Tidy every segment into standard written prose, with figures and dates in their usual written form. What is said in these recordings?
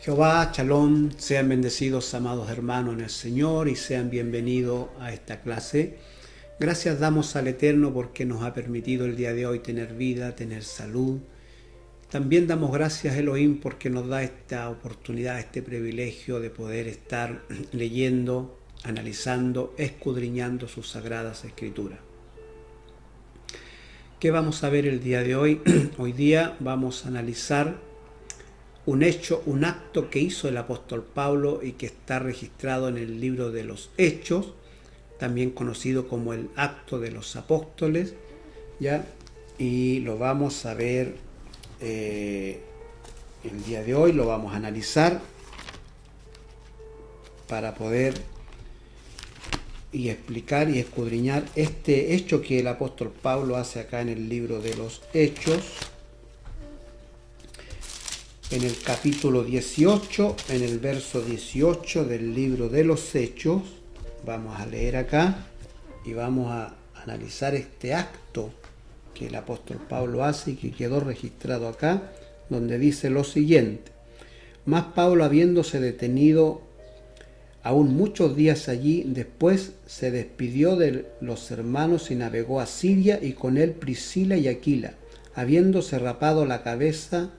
Jehová, Shalom, sean bendecidos, amados hermanos en el Señor, y sean bienvenidos a esta clase. Gracias damos al Eterno porque nos ha permitido el día de hoy tener vida, tener salud. También damos gracias a Elohim porque nos da esta oportunidad, este privilegio de poder estar leyendo, analizando, escudriñando sus sagradas escrituras. ¿Qué vamos a ver el día de hoy? Hoy día vamos a analizar un hecho, un acto que hizo el apóstol Pablo y que está registrado en el libro de los Hechos, también conocido como el Acto de los Apóstoles, ¿ya? Y lo vamos a ver el día de hoy, lo vamos a analizar para poder y explicar y escudriñar este hecho que el apóstol Pablo hace acá en el libro de los Hechos. En el capítulo 18, en el verso 18 del libro de los Hechos, vamos a leer acá y vamos a analizar este acto que el apóstol Pablo hace y que quedó registrado acá, donde dice lo siguiente: Mas Pablo, habiéndose detenido aún muchos días allí, después se despidió de los hermanos y navegó a Siria, y con él Priscila y Aquila, habiéndose rapado la cabeza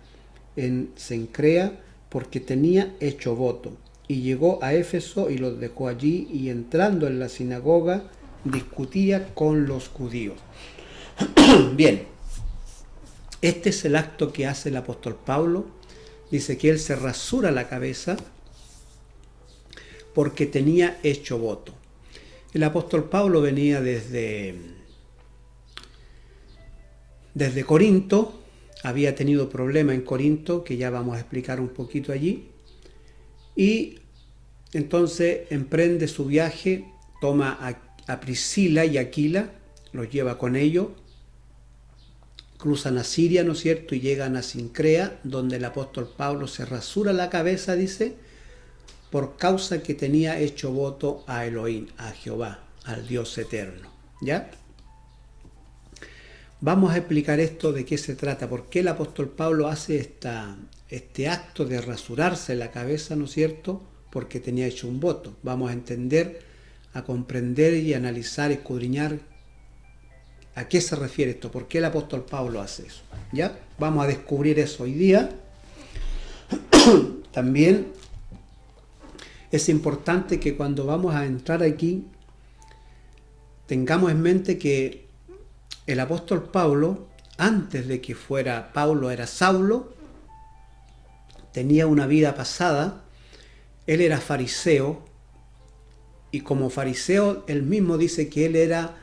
en Cencrea, porque tenía hecho voto, y llegó a Éfeso y los dejó allí, y entrando en la sinagoga discutía con los judíos. Bien, este es el acto que hace el apóstol Pablo. Dice que él se rasura la cabeza porque tenía hecho voto. El apóstol Pablo venía desde Corinto. Había tenido problemas en Corinto, que ya vamos a explicar un poquito allí. Y entonces emprende su viaje, toma a Priscila y Aquila, los lleva con ellos, cruzan a Siria, ¿no es cierto? Y llegan a Cencrea, donde el apóstol Pablo se rasura la cabeza, dice, por causa que tenía hecho voto a Elohim, a Jehová, al Dios eterno. ¿Ya? Vamos a explicar esto, de qué se trata, por qué el apóstol Pablo hace este acto de rasurarse la cabeza, ¿no es cierto? Porque tenía hecho un voto. Vamos a entender, a comprender y analizar, escudriñar a qué se refiere esto, por qué el apóstol Pablo hace eso. ¿Ya? Vamos a descubrir eso hoy día. También es importante que cuando vamos a entrar aquí tengamos en mente que el apóstol Pablo, antes de que fuera Pablo, era Saulo, tenía una vida pasada. Él era fariseo, y como fariseo, él mismo dice que él era,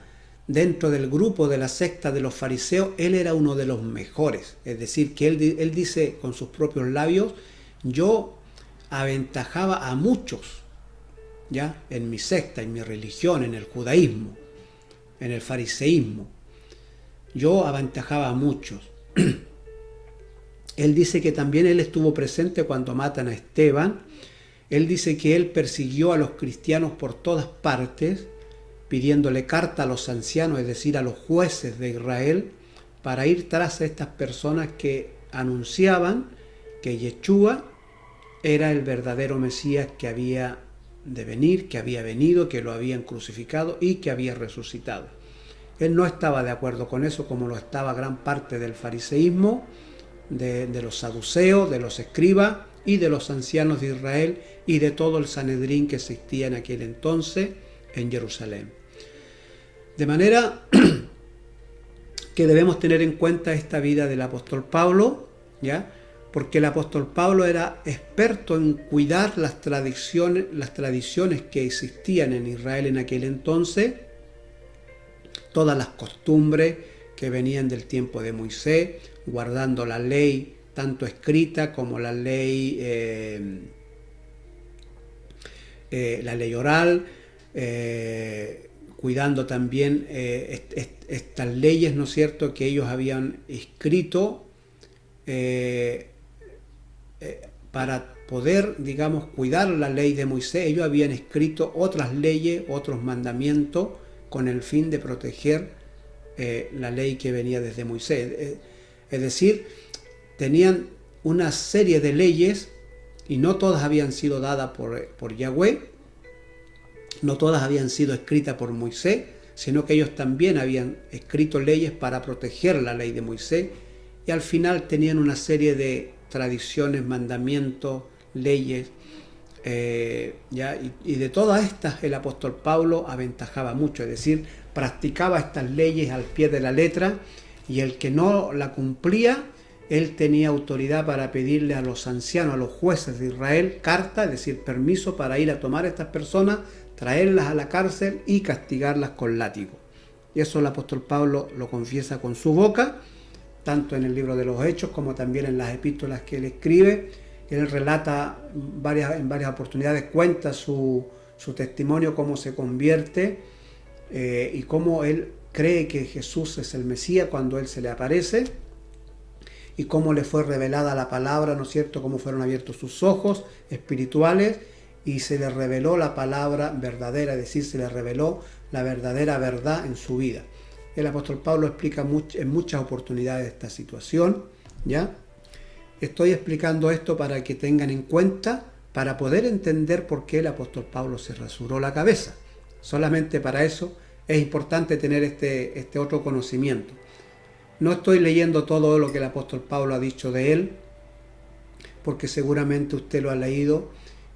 dentro del grupo de la secta de los fariseos, él era uno de los mejores. Es decir, que él dice con sus propios labios: yo aventajaba a muchos, ¿ya? En mi secta, en mi religión, en el judaísmo, en el fariseísmo. Yo aventajaba a muchos. Él dice que también él estuvo presente cuando matan a Esteban. Él dice que él persiguió a los cristianos por todas partes, pidiéndole carta a los ancianos, es decir, a los jueces de Israel, para ir tras a estas personas que anunciaban que Yeshua era el verdadero Mesías que había de venir, que había venido, que lo habían crucificado y que había resucitado. Él no estaba de acuerdo con eso, como lo estaba gran parte del fariseísmo, de los saduceos, de los escribas y de los ancianos de Israel y de todo el Sanedrín que existía en aquel entonces en Jerusalén. De manera que debemos tener en cuenta esta vida del apóstol Pablo, ¿ya? Porque el apóstol Pablo era experto en cuidar las tradiciones que existían en Israel en aquel entonces, todas las costumbres que venían del tiempo de Moisés, guardando la ley tanto escrita como la ley oral, cuidando también estas leyes, ¿no es cierto?, que ellos habían escrito para poder, digamos, cuidar la ley de Moisés. Ellos habían escrito otras leyes, otros mandamientos, con el fin de proteger la ley que venía desde Moisés. Es decir, tenían una serie de leyes y no todas habían sido dadas por Yahweh, no todas habían sido escritas por Moisés, sino que ellos también habían escrito leyes para proteger la ley de Moisés, y al final tenían una serie de tradiciones, mandamientos, leyes, y de todas estas el apóstol Pablo aventajaba mucho, es decir, practicaba estas leyes al pie de la letra, y el que no la cumplía, él tenía autoridad para pedirle a los ancianos, a los jueces de Israel, carta, es decir, permiso para ir a tomar a estas personas, traerlas a la cárcel y castigarlas con látigo. Y eso el apóstol Pablo lo confiesa con su boca, tanto en el libro de los Hechos como también en las epístolas que él escribe. Él relata en varias oportunidades, cuenta su testimonio, cómo se convierte y cómo él cree que Jesús es el Mesías cuando él se le aparece, y cómo le fue revelada la palabra, ¿no es cierto?, cómo fueron abiertos sus ojos espirituales y se le reveló la palabra verdadera, es decir, se le reveló la verdadera verdad en su vida. El apóstol Pablo explica en muchas oportunidades esta situación, ¿ya? Estoy explicando esto para que tengan en cuenta, para poder entender por qué el apóstol Pablo se rasuró la cabeza. Solamente para eso es importante tener este otro conocimiento. No estoy leyendo todo lo que el apóstol Pablo ha dicho de él, porque seguramente usted lo ha leído,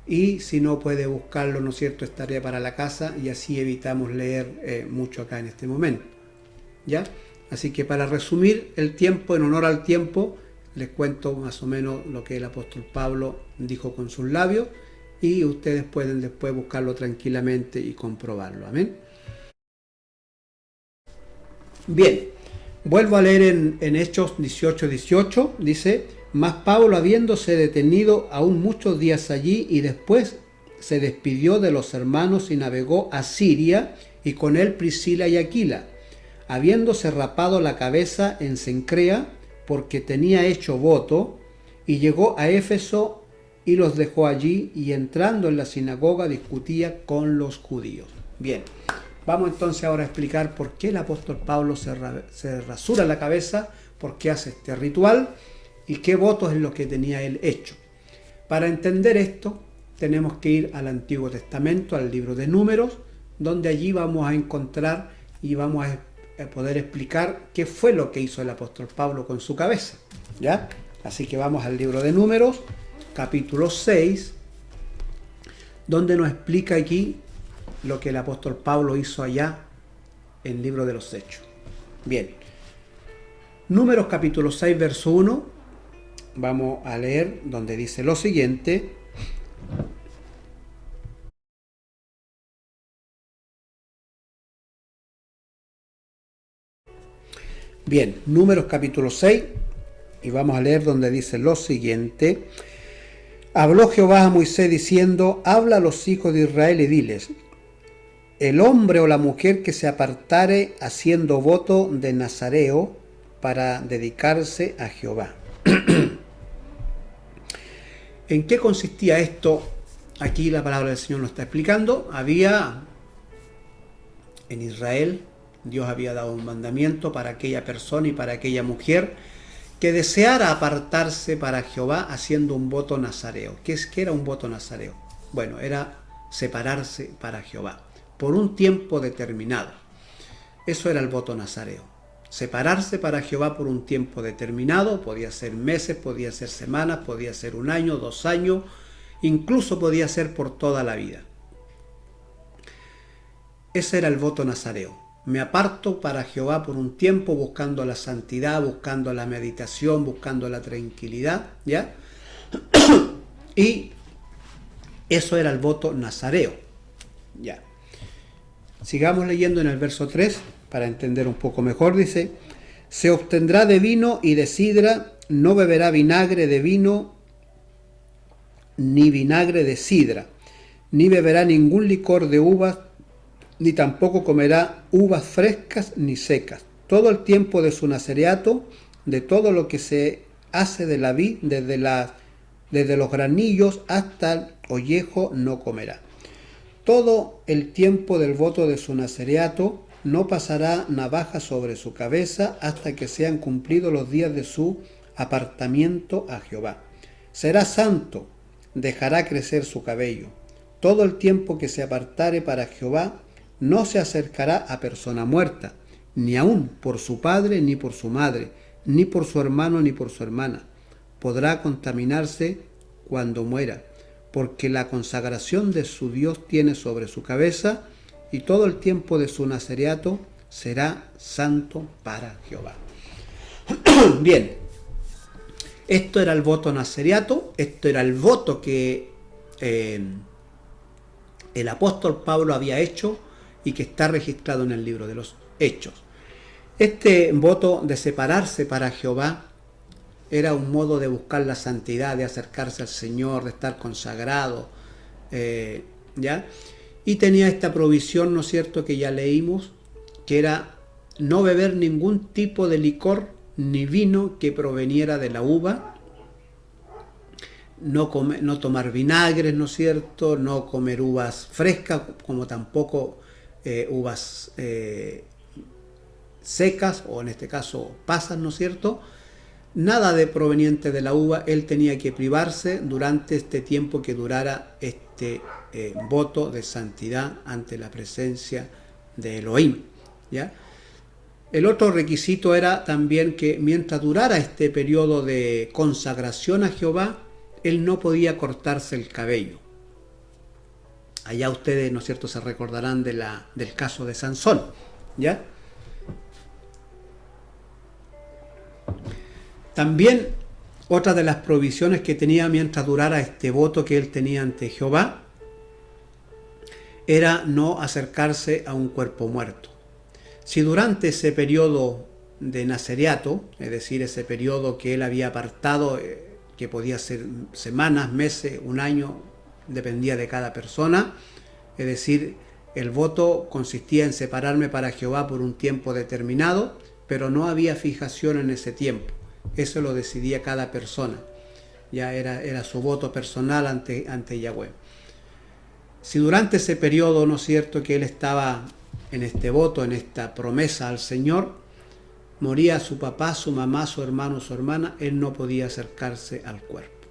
y si no puede buscarlo, ¿no es cierto?, es tarea para la casa, y así evitamos leer mucho acá en este momento, ¿ya? Así que para resumir el tiempo, en honor al tiempo, les cuento más o menos lo que el apóstol Pablo dijo con sus labios, y ustedes pueden después buscarlo tranquilamente y comprobarlo. Amén. Bien, vuelvo a leer en Hechos 18:18, dice: mas Pablo, habiéndose detenido aún muchos días allí, y después se despidió de los hermanos y navegó a Siria, y con él Priscila y Aquila, habiéndose rapado la cabeza en Cencrea, porque tenía hecho voto, y llegó a Éfeso y los dejó allí, y entrando en la sinagoga discutía con los judíos. Bien, vamos entonces ahora a explicar por qué el apóstol Pablo se rasura la cabeza, por qué hace este ritual y qué votos es lo que tenía él hecho. Para entender esto tenemos que ir al Antiguo Testamento, al libro de Números, donde allí vamos a encontrar y vamos a poder explicar qué fue lo que hizo el apóstol Pablo con su cabeza, ¿ya? Así que vamos al libro de Números, capítulo 6, donde nos explica aquí lo que el apóstol Pablo hizo allá en el libro de los Hechos. Bien, Números capítulo 6, verso 1, vamos a leer donde dice lo siguiente: bien, Números capítulo 6, y vamos a leer donde dice lo siguiente: habló Jehová a Moisés diciendo: habla a los hijos de Israel y diles: el hombre o la mujer que se apartare haciendo voto de nazareo para dedicarse a Jehová. ¿En qué consistía esto? Aquí la palabra del Señor nos está explicando. Había en Israel, Dios había dado un mandamiento para aquella persona y para aquella mujer que deseara apartarse para Jehová haciendo un voto nazareo. ¿Qué era un voto nazareo? Bueno, era separarse para Jehová por un tiempo determinado. Eso era el voto nazareo. Separarse para Jehová por un tiempo determinado, podía ser meses, podía ser semanas, podía ser 1 año, 2 años, incluso podía ser por toda la vida. Ese era el voto nazareo. Me aparto para Jehová por un tiempo, buscando la santidad, buscando la meditación, buscando la tranquilidad, ¿ya? Y eso era el voto nazareo, ¿ya? Sigamos leyendo en el verso 3 para entender un poco mejor. Dice: se obtendrá de vino y de sidra, no beberá vinagre de vino ni vinagre de sidra, ni beberá ningún licor de uvas, ni tampoco comerá uvas frescas ni secas. Todo el tiempo de su nazareato, de todo lo que se hace de la vid, desde los granillos hasta el ollejo, no comerá. Todo el tiempo del voto de su nazareato no pasará navaja sobre su cabeza hasta que sean cumplidos los días de su apartamiento a Jehová. Será santo, dejará crecer su cabello. Todo el tiempo que se apartare para Jehová, no se acercará a persona muerta, ni aun por su padre, ni por su madre, ni por su hermano, ni por su hermana. Podrá contaminarse cuando muera, porque la consagración de su Dios tiene sobre su cabeza, y todo el tiempo de su nazareato será santo para Jehová. Bien, esto era el voto nazareato, esto era el voto que el apóstol Pablo había hecho y que está registrado en el libro de los Hechos. Este voto de separarse para Jehová era un modo de buscar la santidad, de acercarse al Señor, de estar consagrado, ¿ya? Y tenía esta provisión, ¿no es cierto?, que ya leímos, que era no beber ningún tipo de licor ni vino que proveniera de la uva, no tomar vinagres, ¿no es cierto?, no comer uvas frescas, como tampoco uvas secas, o en este caso pasas, ¿no es cierto? Nada de proveniente de la uva. Él tenía que privarse durante este tiempo que durara este voto de santidad ante la presencia de Elohim, ¿ya? El otro requisito era también que mientras durara este periodo de consagración a Jehová, él no podía cortarse el cabello. Allá ustedes, ¿no es cierto?, se recordarán del caso de Sansón, ¿ya? También otra de las provisiones que tenía mientras durara este voto que él tenía ante Jehová era no acercarse a un cuerpo muerto. Si durante ese periodo de nazareato, es decir, ese periodo que él había apartado, que podía ser semanas, meses, un año, dependía de cada persona, es decir, el voto consistía en separarme para Jehová por un tiempo determinado, pero no había fijación en ese tiempo. Eso lo decidía cada persona. Ya era su voto personal ante Yahweh. Si durante ese periodo, ¿no es cierto?, que él estaba en este voto, en esta promesa al Señor, moría su papá, su mamá, su hermano, su hermana, él no podía acercarse al cuerpo.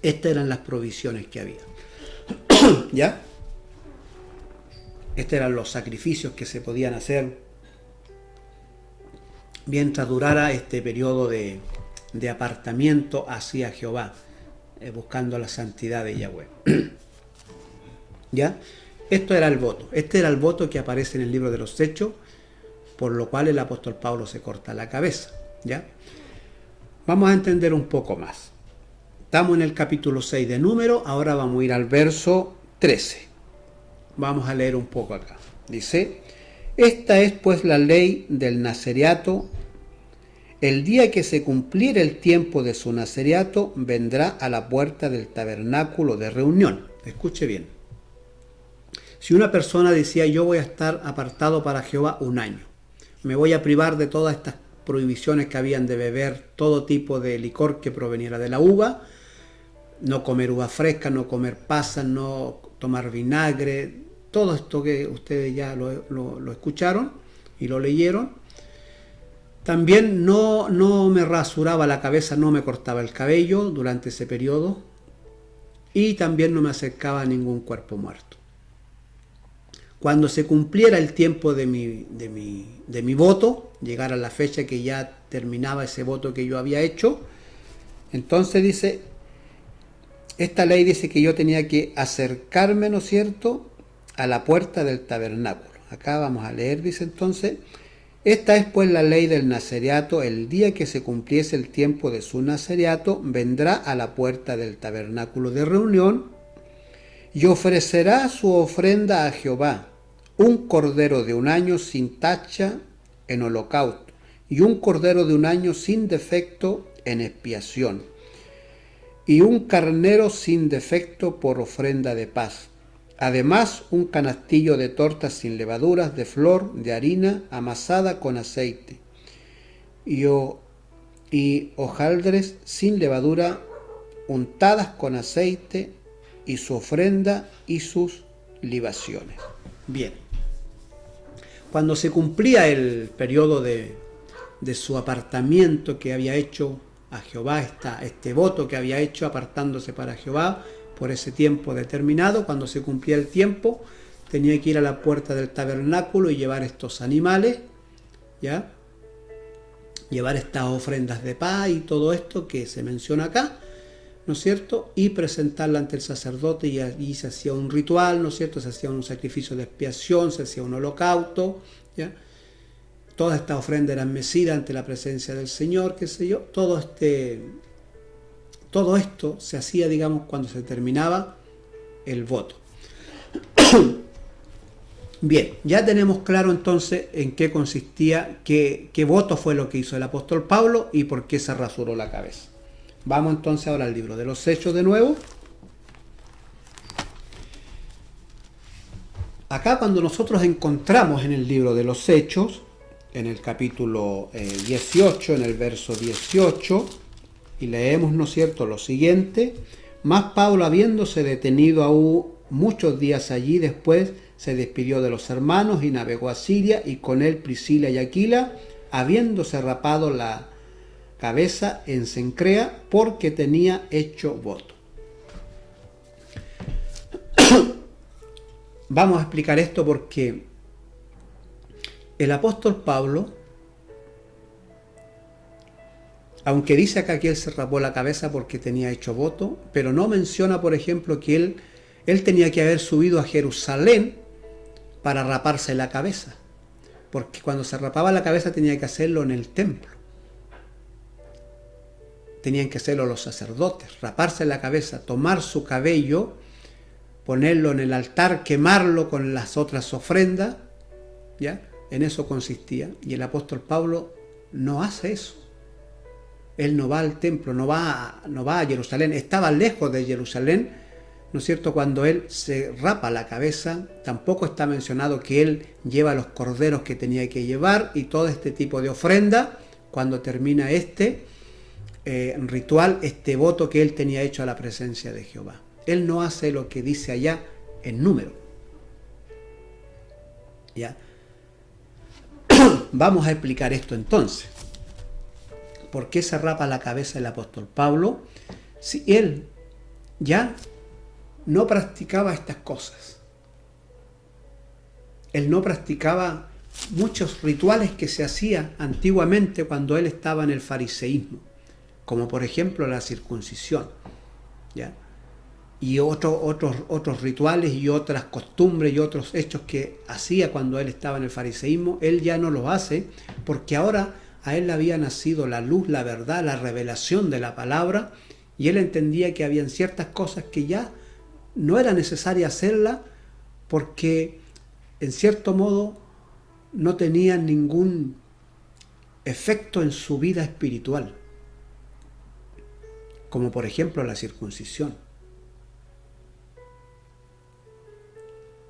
Estas eran las provisiones que había. ¿Ya? Estos eran los sacrificios que se podían hacer mientras durara este periodo de apartamiento hacia Jehová, buscando la santidad de Yahweh. ¿Ya? Esto era el voto. Este era el voto que aparece en el libro de los Hechos, por lo cual el apóstol Pablo se corta la cabeza. ¿Ya? Vamos a entender un poco más. Estamos en el capítulo 6 de Números, ahora vamos a ir al verso 13. Vamos a leer un poco acá. Dice: esta es pues la ley del nazareato. El día que se cumpliere el tiempo de su nazareato, vendrá a la puerta del tabernáculo de reunión. Escuche bien. Si una persona decía: yo voy a estar apartado para Jehová un año, me voy a privar de todas estas prohibiciones que habían de beber todo tipo de licor que proveniera de la uva, no comer uva fresca, no comer pasas, no tomar vinagre, todo esto que ustedes ya lo escucharon y lo leyeron. También no me rasuraba la cabeza, no me cortaba el cabello durante ese periodo, y también no me acercaba a ningún cuerpo muerto. Cuando se cumpliera el tiempo de mi voto, llegara la fecha que ya terminaba ese voto que yo había hecho, entonces dice, esta ley dice que yo tenía que acercarme, ¿no es cierto?, a la puerta del tabernáculo. Acá vamos a leer, dice entonces: esta es pues la ley del nazareato. El día que se cumpliese el tiempo de su nazareato, vendrá a la puerta del tabernáculo de reunión y ofrecerá su ofrenda a Jehová, un cordero de un año sin tacha en holocausto, y un cordero de un año sin defecto en expiación, y un carnero sin defecto por ofrenda de paz. Además, un canastillo de tortas sin levaduras, de flor de harina amasada con aceite, y hojaldres sin levadura untadas con aceite, y su ofrenda y sus libaciones. Bien. Cuando se cumplía el periodo de su apartamiento que había hecho a Jehová, este voto que había hecho apartándose para Jehová por ese tiempo determinado. Cuando se cumplía el tiempo, tenía que ir a la puerta del tabernáculo y llevar estos animales, ¿ya? Llevar estas ofrendas de paz y todo esto que se menciona acá, ¿no es cierto? Y presentarla ante el sacerdote, y allí se hacía un ritual, ¿no es cierto? Se hacía un sacrificio de expiación, se hacía un holocausto, ¿ya? Todas estas ofrendas eran mecidas ante la presencia del Señor, qué sé yo. Todo esto se hacía, digamos, cuando se terminaba el voto. Bien, ya tenemos claro entonces en qué consistía, qué voto fue lo que hizo el apóstol Pablo y por qué se rasuró la cabeza. Vamos entonces ahora al libro de los Hechos de nuevo. Acá cuando nosotros encontramos en el libro de los Hechos, en el capítulo 18, en el verso 18, y leemos, ¿no es cierto?, lo siguiente: mas Pablo, habiéndose detenido aún muchos días allí, después se despidió de los hermanos y navegó a Siria, y con él Priscila y Aquila, habiéndose rapado la cabeza en Cencrea, porque tenía hecho voto. Vamos a explicar esto porque el apóstol Pablo, aunque dice acá que él se rapó la cabeza porque tenía hecho voto, pero no menciona, por ejemplo, que él tenía que haber subido a Jerusalén para raparse la cabeza, porque cuando se rapaba la cabeza tenía que hacerlo en el templo. Tenían que hacerlo los sacerdotes, raparse la cabeza, tomar su cabello, ponerlo en el altar, quemarlo con las otras ofrendas, ¿ya? En eso consistía. Y el apóstol Pablo no hace eso. Él no va al templo, no va a Jerusalén. Estaba lejos de Jerusalén, ¿no es cierto? Cuando él se rapa la cabeza, tampoco está mencionado que él lleva los corderos que tenía que llevar y todo este tipo de ofrenda cuando termina este ritual, este voto que él tenía hecho a la presencia de Jehová. Él no hace lo que dice allá en número. ¿Ya? Vamos a explicar esto entonces. ¿Por qué se rapa la cabeza el apóstol Pablo si él ya no practicaba estas cosas? Él no practicaba muchos rituales que se hacían antiguamente cuando él estaba en el fariseísmo, como por ejemplo la circuncisión, ¿ya? Y otros rituales y otras costumbres y otros hechos que hacía cuando él estaba en el fariseísmo. Él ya no los hace porque ahora a él le había nacido la luz, la verdad, la revelación de la palabra, y él entendía que habían ciertas cosas que ya no era necesaria hacerlas porque en cierto modo no tenían ningún efecto en su vida espiritual, como por ejemplo la circuncisión.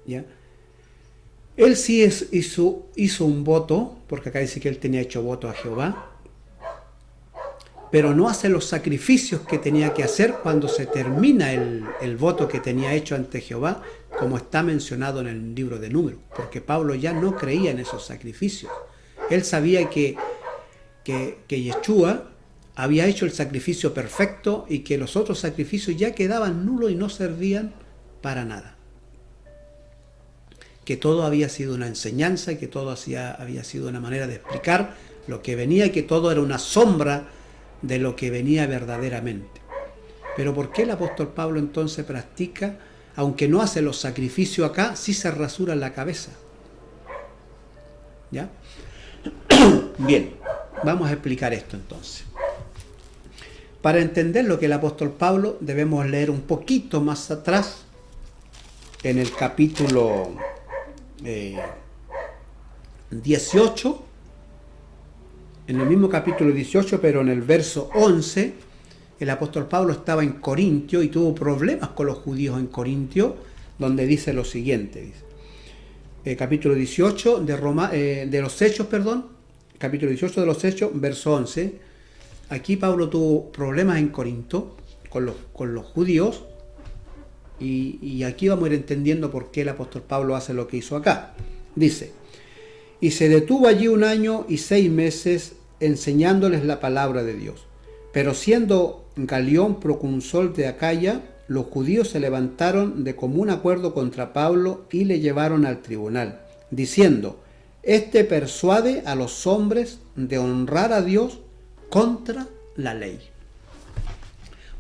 ¿Ya? Él sí hizo un voto, porque acá dice que él tenía hecho voto a Jehová, pero no hace los sacrificios que tenía que hacer cuando se termina el voto que tenía hecho ante Jehová, como está mencionado en el libro de Números, porque Pablo ya no creía en esos sacrificios. Él sabía que Yeshua había hecho el sacrificio perfecto y que los otros sacrificios ya quedaban nulos y no servían para nada. Que todo había sido una enseñanza, que todo había sido una manera de explicar lo que venía y que todo era una sombra de lo que venía verdaderamente. Pero ¿por qué el apóstol Pablo entonces practica, aunque no hace los sacrificios acá, sí se rasura la cabeza? ¿Ya? Bien, vamos a explicar esto entonces. Para entender lo que el apóstol Pablo debemos leer un poquito más atrás en el capítulo 18, en el mismo capítulo 18, pero en el verso 11, el apóstol Pablo estaba en Corintio y tuvo problemas con los judíos en Corintio, donde dice lo siguiente, dice, capítulo 18 de los Hechos, capítulo 18 de los Hechos, verso 11. Aquí Pablo tuvo problemas en Corinto con los judíos, y aquí vamos a ir entendiendo por qué el apóstol Pablo hace lo que hizo acá. Dice, y se detuvo allí 1 año y 6 meses enseñándoles la palabra de Dios, Pero siendo Galión procónsul de Acaya, los judíos se levantaron de común acuerdo contra Pablo y le llevaron al tribunal, diciendo: este persuade a los hombres de honrar a Dios contra la ley.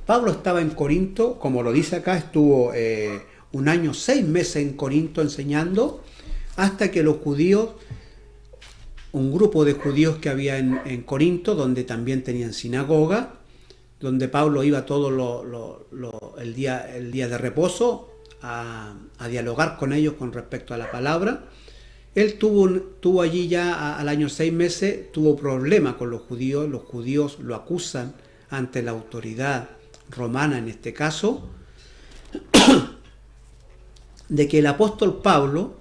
Pablo estaba en Corinto, como lo dice acá, estuvo 1 año 6 meses en Corinto enseñando, hasta que los judíos, un grupo de judíos que había en Corinto, donde también tenían sinagoga, donde Pablo iba todo el día de reposo a dialogar con ellos con respecto a la palabra. Él tuvo allí ya al año 6 meses, tuvo problemas con los judíos lo acusan ante la autoridad romana en este caso, de que el apóstol Pablo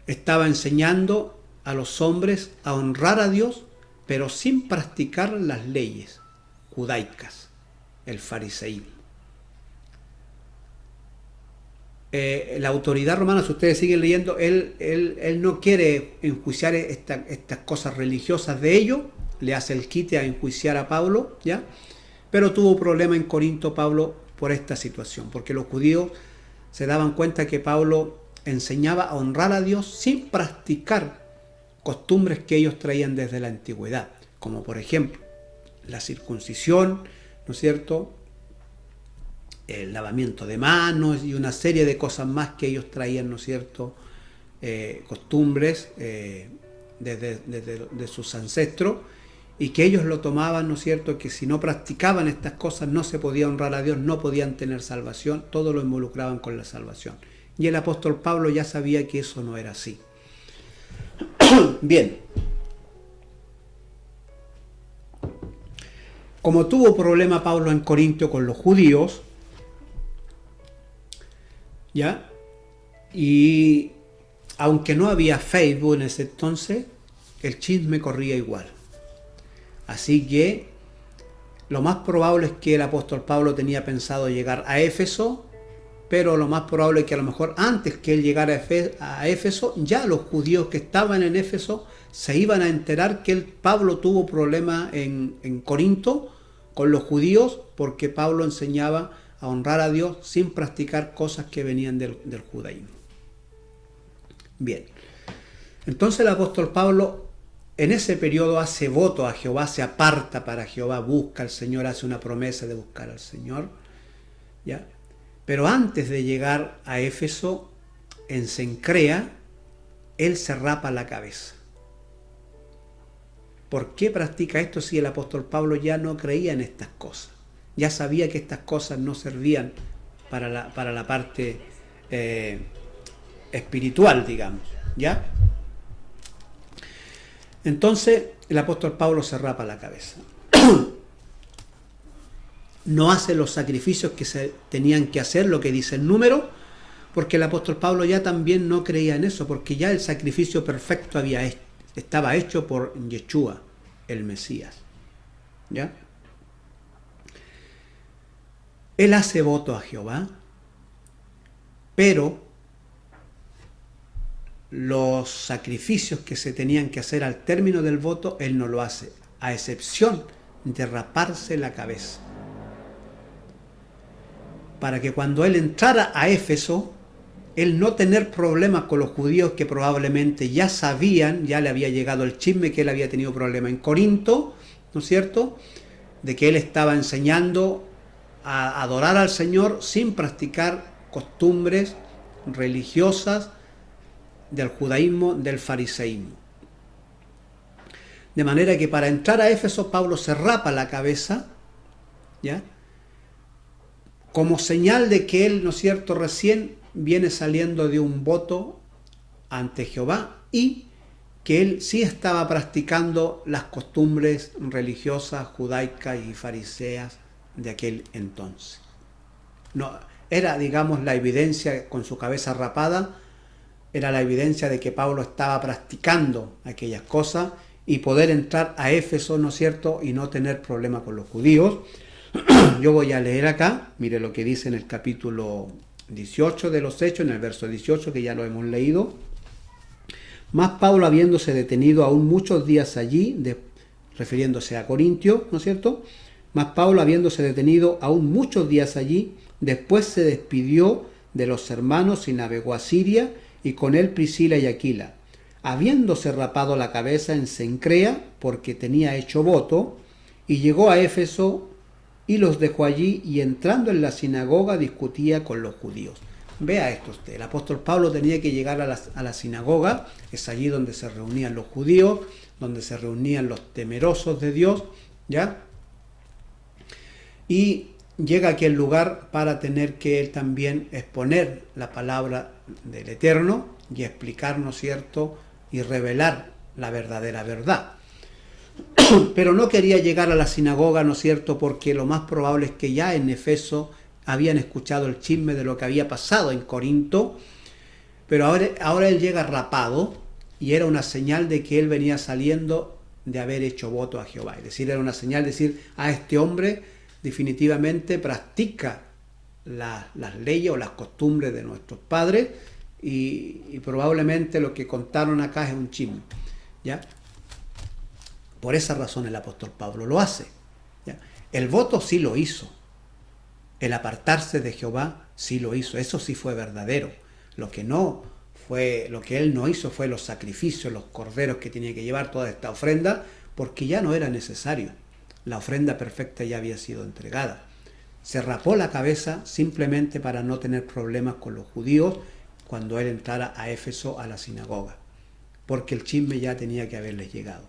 estaba enseñando a los hombres a honrar a Dios, pero sin practicar las leyes judaicas, el fariseísmo. La autoridad romana, si ustedes siguen leyendo, él no quiere enjuiciar estas cosas religiosas de ellos, le hace el quite a enjuiciar a Pablo, ¿ya? Pero tuvo problema en Corinto Pablo por esta situación, porque los judíos se daban cuenta que Pablo enseñaba a honrar a Dios sin practicar costumbres que ellos traían desde la antigüedad, como por ejemplo la circuncisión, ¿no es cierto?, el lavamiento de manos y una serie de cosas más que ellos traían, ¿no es cierto?, costumbres de sus ancestros, y que ellos lo tomaban, ¿no es cierto?, que si no practicaban estas cosas no se podía honrar a Dios, no podían tener salvación, todo lo involucraban con la salvación. Y el apóstol Pablo ya sabía que eso no era así. Bien. Como tuvo problema Pablo en Corinto con los judíos, ¿ya? Y aunque no había Facebook en ese entonces, el chisme corría igual. Así que lo más probable es que el apóstol Pablo tenía pensado llegar a Éfeso, pero lo más probable es que a lo mejor antes que él llegara a Éfeso, ya los judíos que estaban en Éfeso se iban a enterar que Pablo tuvo problemas en Corinto con los judíos, porque Pablo enseñaba a honrar a Dios sin practicar cosas que venían del judaísmo. Bien, entonces el apóstol Pablo en ese periodo hace voto a Jehová, se aparta para Jehová, busca al Señor, hace una promesa de buscar al Señor, ¿ya? Pero antes de llegar a Éfeso, en Cencrea, él se rapa la cabeza. ¿Por qué practica esto si el apóstol Pablo ya no creía en estas cosas? Ya sabía que estas cosas no servían para la parte espiritual, digamos, ¿ya? Entonces el apóstol Pablo se rapa la cabeza. No hace los sacrificios que se tenían que hacer, lo que dice el número, porque el apóstol Pablo ya también no creía en eso, porque ya el sacrificio perfecto estaba hecho por Yeshua, el Mesías, ¿ya? Él hace voto a Jehová, pero los sacrificios que se tenían que hacer al término del voto, él no lo hace, a excepción de raparse la cabeza. Para que cuando él entrara a Éfeso, él no tener problemas con los judíos que probablemente ya sabían, ya le había llegado el chisme que él había tenido problemas en Corinto, ¿no es cierto?, de que él estaba enseñando a adorar al Señor sin practicar costumbres religiosas del judaísmo, del fariseísmo. De manera que para entrar a Éfeso, Pablo se rapa la cabeza, ¿ya?, como señal de que él, ¿no es cierto?, recién viene saliendo de un voto ante Jehová y que él sí estaba practicando las costumbres religiosas, judaicas y fariseas de aquel entonces. No, era, digamos, la evidencia con su cabeza rapada, era la evidencia de que Pablo estaba practicando aquellas cosas y poder entrar a Éfeso, ¿no es cierto?, y no tener problema con los judíos. Yo voy a leer acá, mire lo que dice en el capítulo 18 de los Hechos, en el verso 18, que ya lo hemos leído. Mas Pablo, habiéndose detenido aún muchos días allí, refiriéndose a Corintio, ¿no es cierto?, Mas Pablo, habiéndose detenido aún muchos días allí, después se despidió de los hermanos y navegó a Siria, y con él Priscila y Aquila. Habiéndose rapado la cabeza en Cencrea, porque tenía hecho voto, y llegó a Éfeso y los dejó allí, y entrando en la sinagoga discutía con los judíos. Vea esto usted, el apóstol Pablo tenía que llegar a la sinagoga, es allí donde se reunían los judíos, donde se reunían los temerosos de Dios, ¿ya? Y llega a aquel lugar para tener que él también exponer la palabra del Eterno y explicar, ¿no es cierto?, y revelar la verdadera verdad. Pero no quería llegar a la sinagoga, ¿no es cierto?, porque lo más probable es que ya en Efeso habían escuchado el chisme de lo que había pasado en Corinto, pero ahora él llega rapado, y era una señal de que él venía saliendo de haber hecho voto a Jehová. Es decir, era una señal de decir, a este hombre definitivamente practica las leyes o las costumbres de nuestros padres, y probablemente lo que contaron acá es un chisme, ¿ya? Por esa razón el apóstol Pablo lo hace, ¿ya? El voto sí lo hizo, el apartarse de Jehová sí lo hizo, eso sí fue verdadero. Lo que él no hizo fue los sacrificios, los corderos que tenía que llevar, toda esta ofrenda, porque ya no era necesario. La ofrenda perfecta ya había sido entregada. Se rapó la cabeza simplemente para no tener problemas con los judíos cuando él entrara a Éfeso, a la sinagoga, porque el chisme ya tenía que haberles llegado.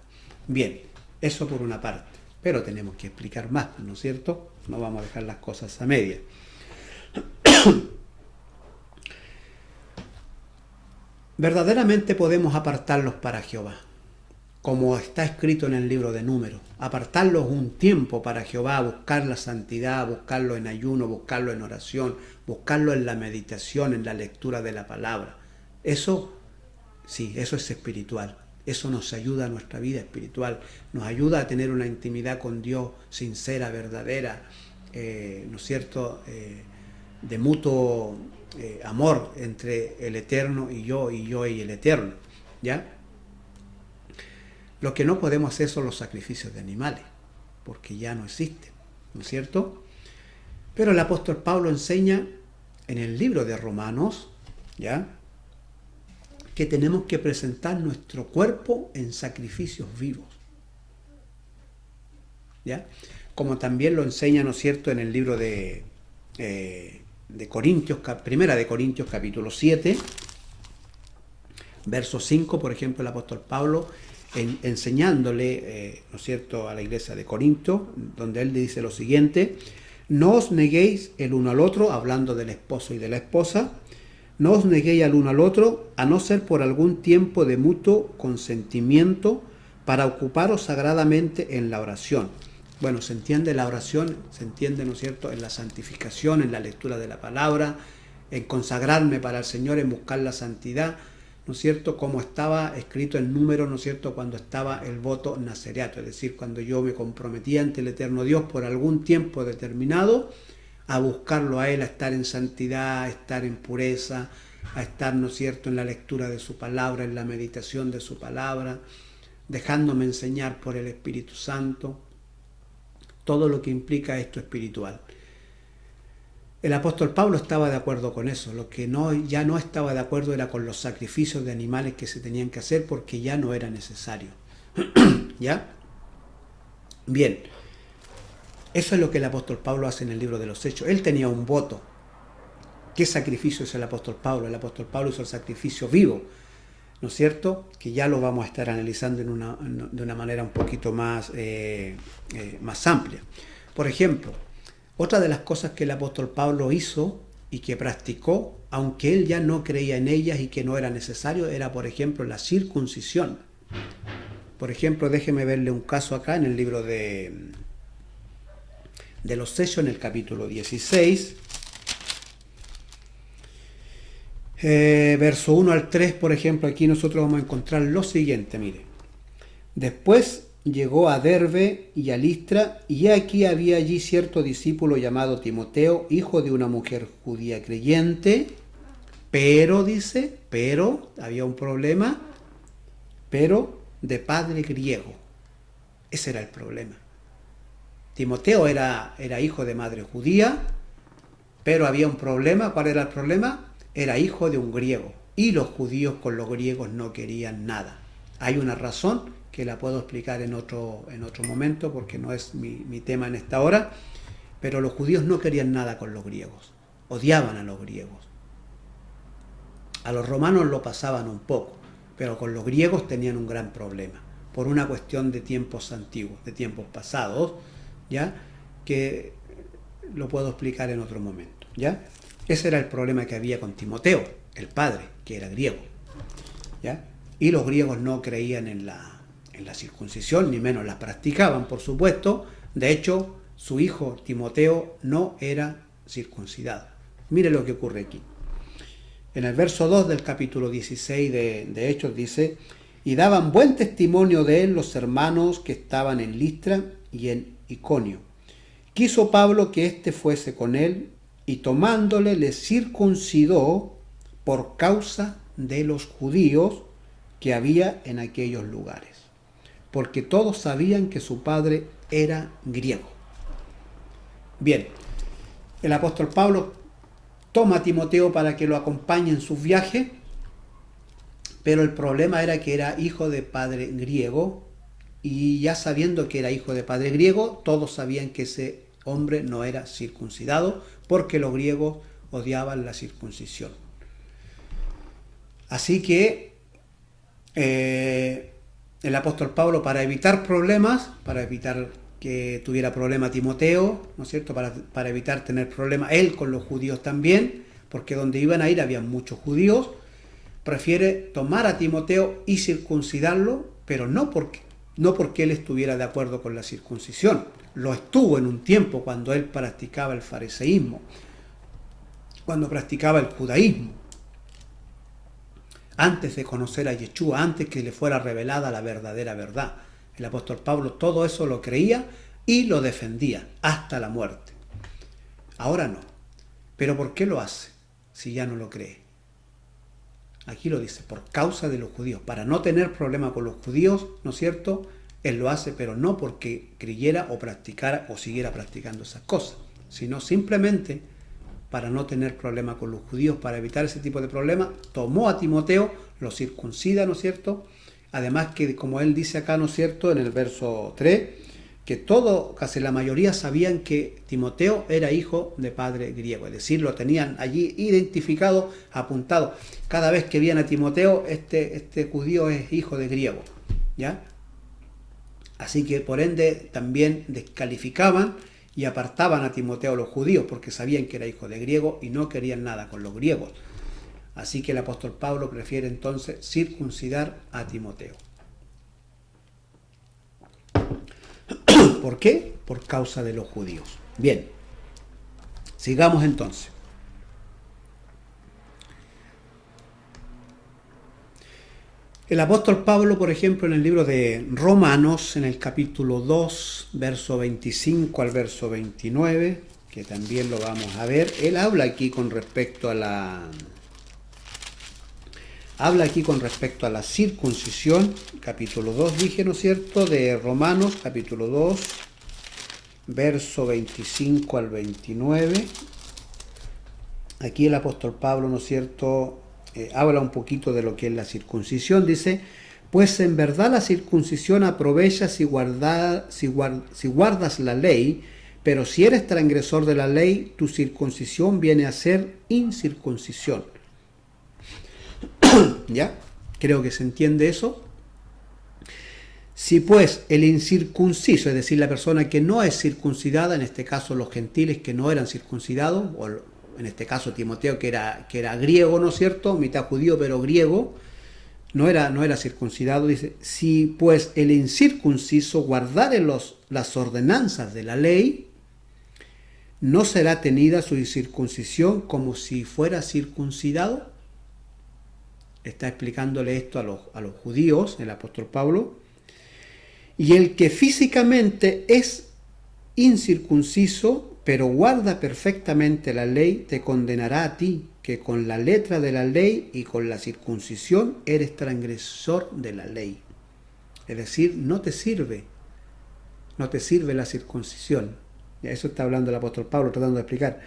Bien, eso por una parte, pero tenemos que explicar más, ¿no es cierto? No vamos a dejar las cosas a medias. Verdaderamente podemos apartarlos para Jehová, como está escrito en el libro de Números, apartarlos un tiempo para Jehová, buscar la santidad, buscarlo en ayuno, buscarlo en oración, buscarlo en la meditación, en la lectura de la palabra. Eso, sí, eso es espiritual. Eso nos ayuda a nuestra vida espiritual, nos ayuda a tener una intimidad con Dios sincera, verdadera, ¿no es cierto?, de mutuo amor entre el Eterno y yo y el Eterno, ¿ya? Lo que no podemos hacer son los sacrificios de animales, porque ya no existen, ¿no es cierto? Pero el apóstol Pablo enseña en el libro de Romanos, ¿ya?, que tenemos que presentar nuestro cuerpo en sacrificios vivos, ¿ya? Como también lo enseña, ¿no es cierto?, en el libro de Corintios, Primera de Corintios, capítulo 7, verso 5, por ejemplo, el apóstol Pablo enseñándole, ¿no es cierto?, a la iglesia de Corinto, donde él le dice lo siguiente: no os neguéis el uno al otro, hablando del esposo y de la esposa, no os neguéis al uno al otro, a no ser por algún tiempo de mutuo consentimiento, para ocuparos sagradamente en la oración. Bueno, se entiende la oración, se entiende, ¿no es cierto?, en la santificación, en la lectura de la palabra, en consagrarme para el Señor, en buscar la santidad, ¿no es cierto?, como estaba escrito en Números, ¿no es cierto?, cuando estaba el voto nazareato, es decir, cuando yo me comprometía ante el eterno Dios por algún tiempo determinado, a buscarlo a Él, a estar en santidad, a estar en pureza, a estar, ¿no es cierto?, en la lectura de su palabra, en la meditación de su palabra, dejándome enseñar por el Espíritu Santo, todo lo que implica esto espiritual. El apóstol Pablo estaba de acuerdo con eso. Lo que ya no estaba de acuerdo era con los sacrificios de animales que se tenían que hacer, porque ya no era necesario. ¿Ya? Bien. Eso es lo que el apóstol Pablo hace en el libro de los Hechos. Él tenía un voto. ¿Qué sacrificio es el apóstol Pablo? El apóstol Pablo hizo el sacrificio vivo, ¿no es cierto?, que ya lo vamos a estar analizando de una manera un poquito más amplia. Por ejemplo, otra de las cosas que el apóstol Pablo hizo y que practicó, aunque él ya no creía en ellas y que no era necesario, era, por ejemplo, la circuncisión. Por ejemplo, déjeme verle un caso acá en el libro de los Hechos, en el capítulo 16, verso 1 al 3, por ejemplo. Aquí nosotros vamos a encontrar lo siguiente, mire. Después llegó a Derbe y a Listra, y aquí había allí cierto discípulo llamado Timoteo, hijo de una mujer judía creyente, pero, dice, había un problema, pero de padre griego. Ese era el problema. Timoteo era hijo de madre judía, pero había un problema. ¿Cuál era el problema? Era hijo de un griego. Y los judíos con los griegos no querían nada. Hay una razón que la puedo explicar en otro momento porque no es mi tema en esta hora. Pero los judíos no querían nada con los griegos. Odiaban a los griegos. A los romanos lo pasaban un poco, pero con los griegos tenían un gran problema. Por una cuestión de tiempos antiguos, de tiempos pasados, ¿ya? Que lo puedo explicar en otro momento, ¿ya? Ese era el problema que había con Timoteo, el padre, que era griego, ¿ya? Y los griegos no creían en la circuncisión, ni menos la practicaban, por supuesto. De hecho, su hijo Timoteo no era circuncidado. Mire lo que ocurre aquí. En el verso 2 del capítulo 16 de Hechos dice: y daban buen testimonio de él los hermanos que estaban en Listra y en Iconio. Quiso Pablo que éste fuese con él, y tomándole le circuncidó por causa de los judíos que había en aquellos lugares, porque todos sabían que su padre era griego. Bien, el apóstol Pablo toma a Timoteo para que lo acompañe en sus viajes, pero el problema era que era hijo de padre griego, y ya sabiendo que era hijo de padre griego, todos sabían que ese hombre no era circuncidado, porque los griegos odiaban la circuncisión. Así que el apóstol Pablo, para evitar problemas, para evitar que tuviera problema Timoteo, ¿no es cierto?, para evitar tener problemas él con los judíos también, porque donde iban a ir había muchos judíos, prefiere tomar a Timoteo y circuncidarlo, pero no porque él estuviera de acuerdo con la circuncisión. Lo estuvo en un tiempo cuando él practicaba el fariseísmo, cuando practicaba el judaísmo, antes de conocer a Yeshua, antes que le fuera revelada la verdadera verdad. El apóstol Pablo todo eso lo creía y lo defendía hasta la muerte. Ahora no. ¿Pero por qué lo hace si ya no lo cree? Aquí lo dice, por causa de los judíos, para no tener problema con los judíos, ¿no es cierto? Él lo hace, pero no porque creyera o practicara o siguiera practicando esas cosas, sino simplemente para no tener problema con los judíos, para evitar ese tipo de problemas, tomó a Timoteo, lo circuncida, ¿no es cierto? Además que, como él dice acá, ¿no es cierto?, en el verso 3, que casi la mayoría sabían que Timoteo era hijo de padre griego, es decir, lo tenían allí identificado, apuntado. Cada vez que veían a Timoteo, este judío es hijo de griego, ¿ya? Así que por ende también descalificaban y apartaban a Timoteo los judíos, porque sabían que era hijo de griego y no querían nada con los griegos. Así que el apóstol Pablo prefiere entonces circuncidar a Timoteo. ¿Por qué? Por causa de los judíos. Bien, sigamos entonces. El apóstol Pablo, por ejemplo, en el libro de Romanos, en el capítulo 2, verso 25 al verso 29, que también lo vamos a ver, él habla aquí con respecto a la circuncisión, capítulo 2, dije, ¿no es cierto?, de Romanos, capítulo 2, verso 25 al 29. Aquí el apóstol Pablo, ¿no es cierto?, habla un poquito de lo que es la circuncisión. Dice: pues en verdad la circuncisión aprovecha si guardas la ley, pero si eres transgresor de la ley, tu circuncisión viene a ser incircuncisión. ¿Ya? Creo que se entiende eso. Si pues el incircunciso, es decir, la persona que no es circuncidada, en este caso los gentiles que no eran circuncidados, o en este caso Timoteo que era griego, ¿no es cierto?, mitad judío pero griego, no era circuncidado, dice: si pues el incircunciso guardare las ordenanzas de la ley, ¿no será tenida su incircuncisión como si fuera circuncidado? Está explicándole esto a los judíos, el apóstol Pablo. Y el que físicamente es incircunciso, pero guarda perfectamente la ley, te condenará a ti, que con la letra de la ley y con la circuncisión eres transgresor de la ley. Es decir, no te sirve no te sirve la circuncisión. Y eso está hablando el apóstol Pablo, tratando de explicar.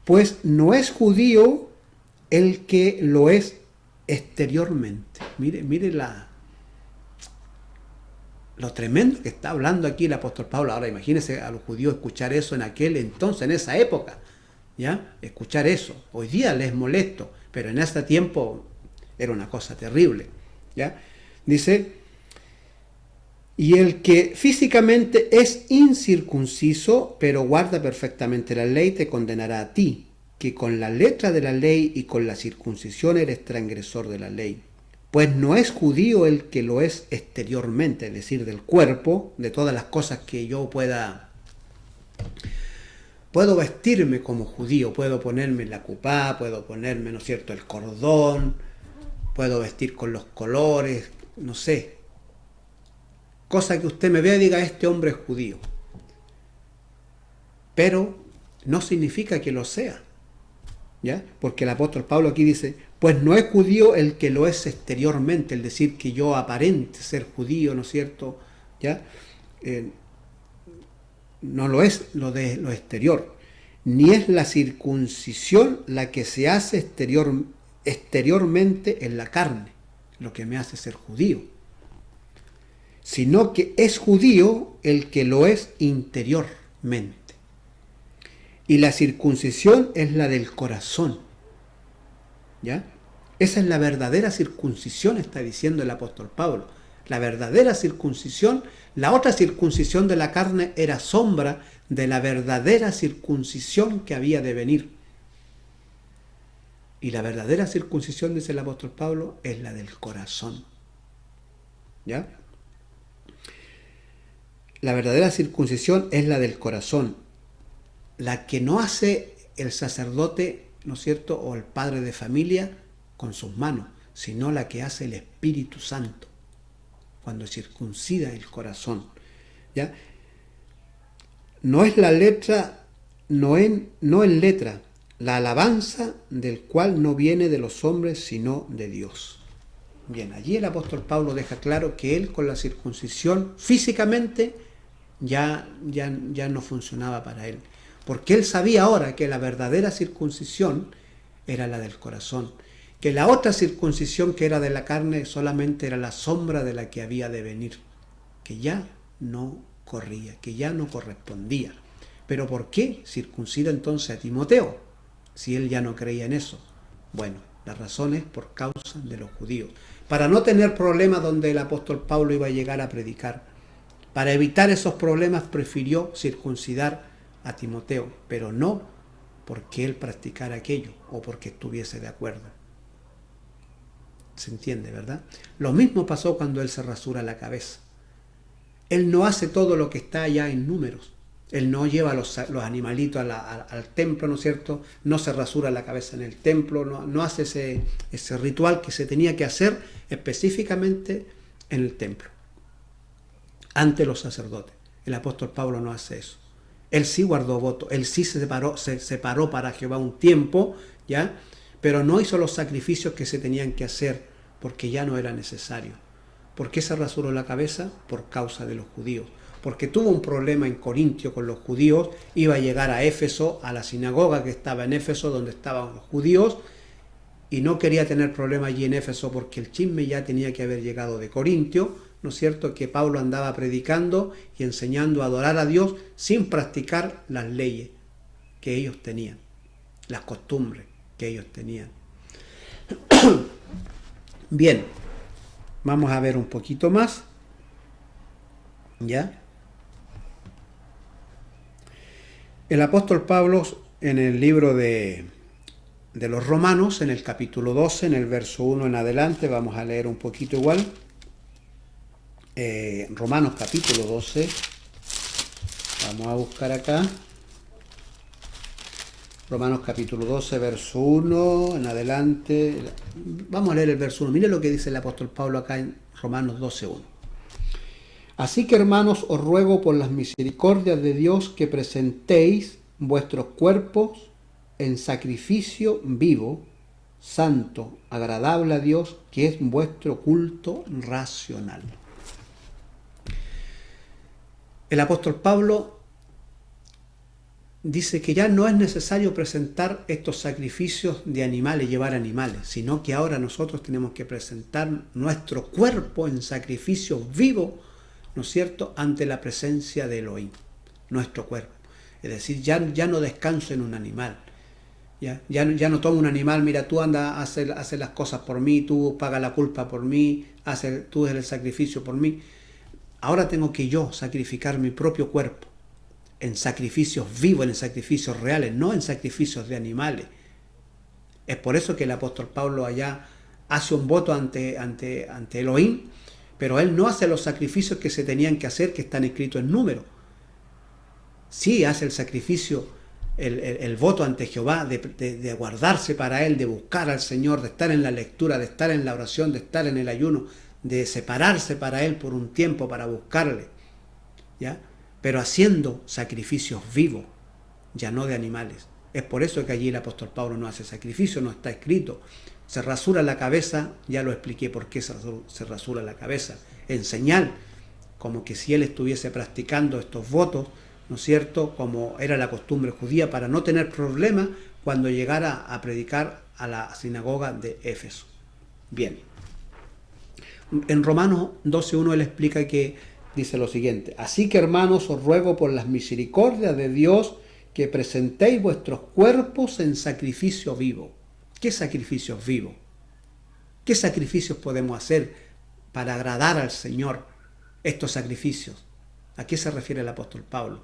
Pues no es judío el que lo es exteriormente. Mire lo tremendo que está hablando aquí el apóstol Pablo. Ahora imagínense a los judíos escuchar eso en aquel entonces, en esa época. ¿Ya? Escuchar eso. Hoy día les molesto, pero en ese tiempo era una cosa terrible. ¿Ya? Dice, y el que físicamente es incircunciso, pero guarda perfectamente la ley, te condenará a ti, que con la letra de la ley y con la circuncisión eres transgresor de la ley. Pues no es judío el que lo es exteriormente, es decir, del cuerpo, de todas las cosas que yo puedo vestirme como judío, puedo ponerme la cupá, puedo ponerme, ¿no es cierto?, el cordón, puedo vestir con los colores, no sé, cosa que usted me vea y diga, este hombre es judío. Pero no significa que lo sea, ¿ya? Porque el apóstol Pablo aquí dice, pues no es judío el que lo es exteriormente, el decir que yo aparente ser judío, ¿no es cierto? ¿Ya? No lo es lo de lo exterior, ni es la circuncisión la que se hace exteriormente en la carne, lo que me hace ser judío, sino que es judío el que lo es interiormente. Y la circuncisión es la del corazón, ¿ya? Esa es la verdadera circuncisión, está diciendo el apóstol Pablo. La verdadera circuncisión, la otra circuncisión de la carne era sombra de la verdadera circuncisión que había de venir. Y la verdadera circuncisión, dice el apóstol Pablo, es la del corazón, ¿ya? La verdadera circuncisión es la del corazón, la que no hace el sacerdote, ¿no es cierto?, o el padre de familia con sus manos, sino la que hace el Espíritu Santo, cuando circuncida el corazón, ¿ya? No es la letra, no en letra, la alabanza del cual no viene de los hombres, sino de Dios. Bien, allí el apóstol Pablo deja claro que él con la circuncisión físicamente ya no funcionaba para él, porque él sabía ahora que la verdadera circuncisión era la del corazón, que la otra circuncisión que era de la carne solamente era la sombra de la que había de venir, que ya no corría, que ya no correspondía. ¿Pero por qué circuncida entonces a Timoteo, si él ya no creía en eso? Bueno, la razón es por causa de los judíos, para no tener problemas donde el apóstol Pablo iba a llegar a predicar. Para evitar esos problemas prefirió circuncidar a Timoteo, pero no porque él practicara aquello o porque estuviese de acuerdo. ¿Se entiende, verdad? Lo mismo pasó cuando él se rasura la cabeza. Él no hace todo lo que está allá en Números. Él no lleva los animalitos al templo, ¿no es cierto? No se rasura la cabeza en el templo, no hace ese ritual que se tenía que hacer específicamente en el templo, ante los sacerdotes. El apóstol Pablo no hace eso. Él sí guardó voto, él sí se separó para Jehová un tiempo, ¿ya? Pero no hizo los sacrificios que se tenían que hacer porque ya no era necesario. ¿Por qué se rasuró la cabeza? Por causa de los judíos. Porque tuvo un problema en Corintio con los judíos, iba a llegar a Éfeso, a la sinagoga que estaba en Éfeso, donde estaban los judíos, y no quería tener problema allí en Éfeso porque el chisme ya tenía que haber llegado de Corintio, ¿no es cierto?, que Pablo andaba predicando y enseñando a adorar a Dios sin practicar las leyes que ellos tenían, las costumbres que ellos tenían. Bien, vamos a ver un poquito más, ¿ya? El apóstol Pablo en el libro de los Romanos, en el capítulo 12, en el verso 1 en adelante, vamos a leer un poquito igual. Romanos capítulo 12, vamos a buscar acá. Romanos capítulo 12, verso 1 en adelante. Vamos a leer el verso 1. Mire lo que dice el apóstol Pablo acá en Romanos 12, 1. Así que, hermanos, os ruego por las misericordias de Dios que presentéis vuestros cuerpos en sacrificio vivo, santo, agradable a Dios, que es vuestro culto racional. El apóstol Pablo dice que ya no es necesario presentar estos sacrificios de animales, llevar animales, sino que ahora nosotros tenemos que presentar nuestro cuerpo en sacrificio vivo, ¿no es cierto?, ante la presencia de Elohim, nuestro cuerpo. Es decir, ya no descanso en un animal. Ya no tomo un animal, mira, tú anda, hace las cosas por mí, tú pagas la culpa por mí, tú eres el sacrificio por mí. Ahora tengo que yo sacrificar mi propio cuerpo en sacrificios vivos, en sacrificios reales, no en sacrificios de animales. Es por eso que el apóstol Pablo allá hace un voto ante Elohim, pero él no hace los sacrificios que se tenían que hacer, que están escritos en número. Sí hace el sacrificio, el voto ante Jehová, de guardarse para él, de buscar al Señor, de estar en la lectura, de estar en la oración, de estar en el ayuno, de separarse para él por un tiempo para buscarle, ¿ya? Pero haciendo sacrificios vivos, ya no de animales. Es por eso que allí el apóstol Pablo no hace sacrificio, no está escrito. Se rasura la cabeza, ya lo expliqué por qué se rasura la cabeza, en señal, como que si él estuviese practicando estos votos, ¿no es cierto?, como era la costumbre judía, para no tener problemas cuando llegara a predicar a la sinagoga de Éfeso. Bien. En Romanos 12:1 él explica que dice lo siguiente: así que, hermanos, os ruego por las misericordias de Dios que presentéis vuestros cuerpos en sacrificio vivo. ¿Qué sacrificios vivos? ¿Qué sacrificios podemos hacer para agradar al Señor? Estos sacrificios. ¿A qué se refiere el apóstol Pablo?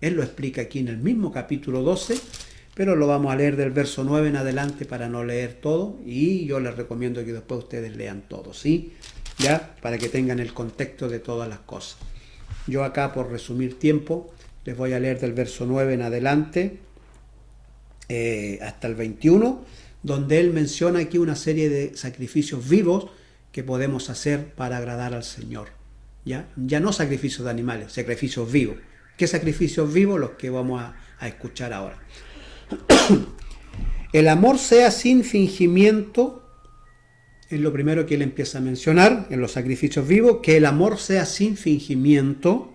Él lo explica aquí en el mismo capítulo 12, pero lo vamos a leer del verso 9 en adelante para no leer todo, y yo les recomiendo que después ustedes lean todo, ¿sí? Ya, para que tengan el contexto de todas las cosas. Yo acá, por resumir tiempo, les voy a leer del verso 9 en adelante hasta el 21, donde él menciona aquí una serie de sacrificios vivos que podemos hacer para agradar al Señor. Ya no sacrificios de animales, sacrificios vivos. ¿Qué sacrificios vivos? Los que vamos a escuchar ahora. El amor sea sin fingimiento. Es lo primero que él empieza a mencionar en los sacrificios vivos, que el amor sea sin fingimiento,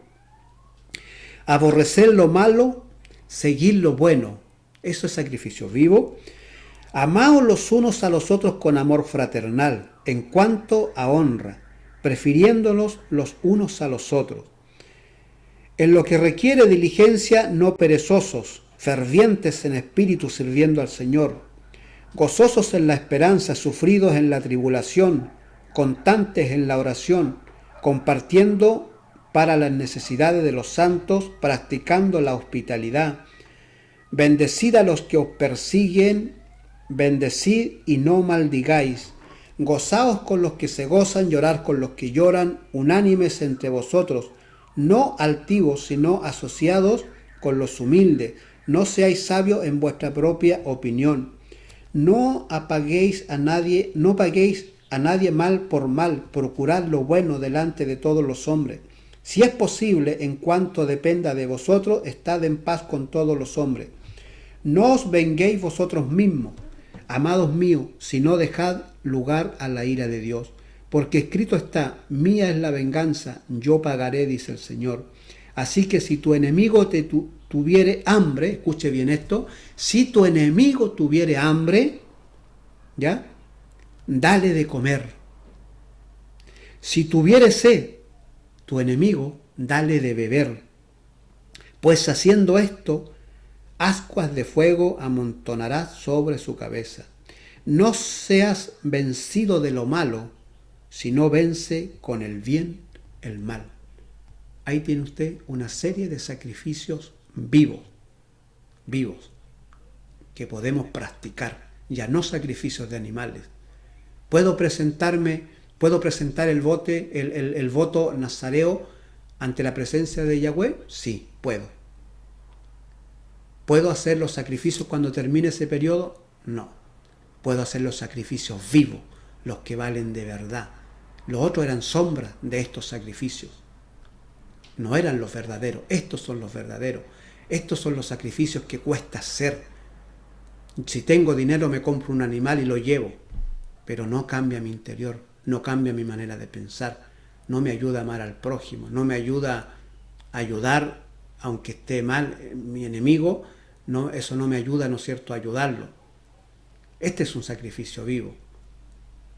aborrecer lo malo, seguir lo bueno. Eso es sacrificio vivo. Amaos los unos a los otros con amor fraternal, en cuanto a honra, prefiriéndolos los unos a los otros. En lo que requiere diligencia, no perezosos, fervientes en espíritu sirviendo al Señor, gozosos en la esperanza, sufridos en la tribulación, constantes en la oración, compartiendo para las necesidades de los santos, practicando la hospitalidad. Bendecid a los que os persiguen, bendecid y no maldigáis. Gozaos con los que se gozan, llorar con los que lloran, unánimes entre vosotros, no altivos, sino asociados con los humildes. No seáis sabios en vuestra propia opinión. No paguéis a nadie mal por mal, procurad lo bueno delante de todos los hombres. Si es posible, en cuanto dependa de vosotros, estad en paz con todos los hombres. No os venguéis vosotros mismos, amados míos, sino dejad lugar a la ira de Dios. Porque escrito está: mía es la venganza, yo pagaré, dice el Señor. Así que si tu enemigo tuviere hambre, escuche bien esto, si tu enemigo tuviere hambre, ¿ya?, dale de comer. Si tuviere sed, tu enemigo, dale de beber. Pues haciendo esto, ascuas de fuego amontonarás sobre su cabeza. No seas vencido de lo malo, sino vence con el bien el mal. Ahí tiene usted una serie de sacrificios vivos, que podemos practicar, ya no sacrificios de animales. ¿Puedo presentar el voto nazareo ante la presencia de Yahweh? Sí, puedo. ¿Puedo hacer los sacrificios cuando termine ese periodo? No. Puedo hacer los sacrificios vivos, los que valen de verdad. Los otros eran sombras de estos sacrificios. No eran los verdaderos, estos son los verdaderos. Estos son los sacrificios que cuesta hacer. Si tengo dinero me compro un animal y lo llevo, pero no cambia mi interior, no cambia mi manera de pensar, no me ayuda a amar al prójimo, no me ayuda ayudar, aunque esté mal mi enemigo, no, eso no me ayuda, ¿no es cierto?, a ayudarlo. Este es un sacrificio vivo.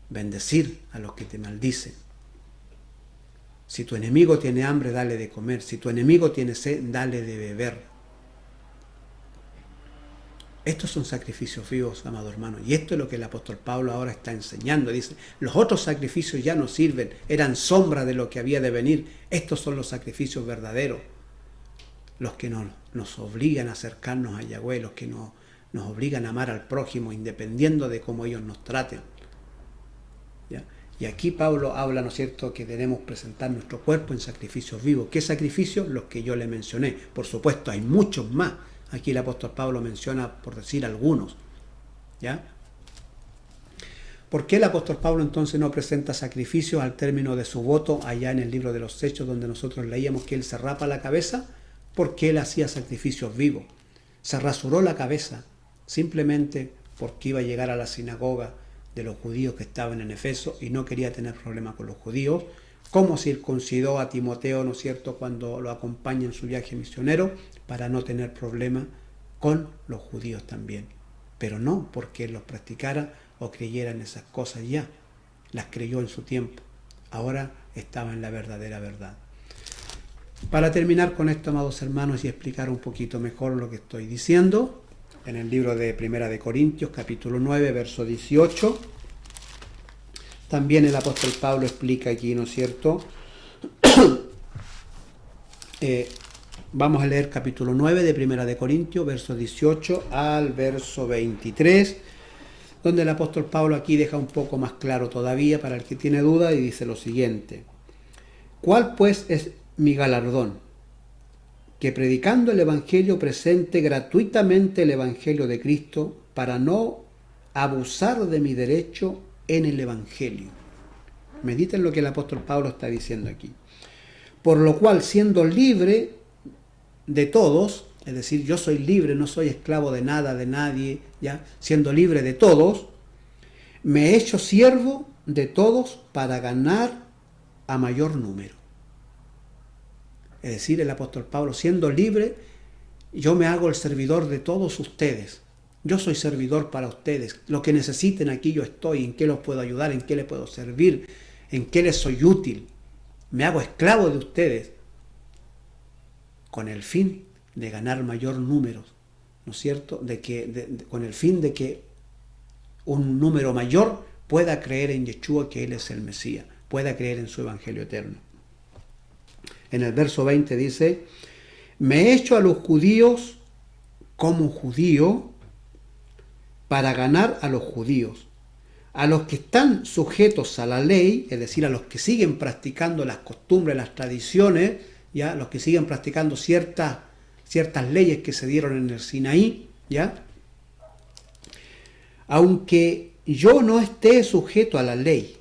Bendecir a los que te maldicen. Si tu enemigo tiene hambre, dale de comer. Si tu enemigo tiene sed, dale de beber. Estos son sacrificios vivos, amado hermano. Y esto es lo que el apóstol Pablo ahora está enseñando. Dice, los otros sacrificios ya no sirven, eran sombra de lo que había de venir. Estos son los sacrificios verdaderos. Los que nos obligan a acercarnos a Yahweh, los que nos obligan a amar al prójimo, independiendo de cómo ellos nos traten. ¿Ya? Y aquí Pablo habla, ¿no es cierto?, que debemos presentar nuestro cuerpo en sacrificios vivos. ¿Qué sacrificios? Los que yo le mencioné. Por supuesto, hay muchos más. Aquí el apóstol Pablo menciona, por decir algunos. ¿Ya? ¿Por qué el apóstol Pablo entonces no presenta sacrificios al término de su voto allá en el libro de los Hechos, donde nosotros leíamos que él se rapa la cabeza? Porque él hacía sacrificios vivos. Se rasuró la cabeza simplemente porque iba a llegar a la sinagoga de los judíos que estaban en Efeso y no quería tener problemas con los judíos, como circuncidó a Timoteo, ¿no es cierto?, cuando lo acompaña en su viaje misionero, para no tener problemas con los judíos también. Pero no porque él los practicara o creyera en esas cosas ya. Las creyó en su tiempo. Ahora estaba en la verdadera verdad. Para terminar con esto, amados hermanos, y explicar un poquito mejor lo que estoy diciendo, en el libro de Primera de Corintios, capítulo 9, verso 18, también el apóstol Pablo explica aquí, ¿no es cierto? Vamos a leer capítulo 9 de Primera de Corintios, verso 18 al verso 23, donde el apóstol Pablo aquí deja un poco más claro todavía para el que tiene duda y dice lo siguiente: ¿cuál pues es mi galardón? Que predicando el Evangelio presente gratuitamente el Evangelio de Cristo para no abusar de mi derecho en el Evangelio. Mediten lo que el apóstol Pablo está diciendo aquí. Por lo cual, siendo libre de todos, es decir, yo soy libre, no soy esclavo de nada, de nadie, ¿ya? Siendo libre de todos, me he hecho siervo de todos para ganar a mayor número. Es decir, el apóstol Pablo, siendo libre, yo me hago el servidor de todos ustedes. Yo soy servidor para ustedes. Lo que necesiten, aquí yo estoy. ¿En qué los puedo ayudar? ¿En qué les puedo servir? ¿En qué les soy útil? Me hago esclavo de ustedes con el fin de ganar mayor número, ¿no es cierto? Con el fin de que un número mayor pueda creer en Yeshua, que Él es el Mesías, pueda creer en su Evangelio eterno. En el verso 20 dice, me he hecho a los judíos como judío para ganar a los judíos. A los que están sujetos a la ley, es decir, a los que siguen practicando las costumbres, las tradiciones, ya, los que siguen practicando ciertas leyes que se dieron en el Sinaí, ya, aunque yo no esté sujeto a la ley.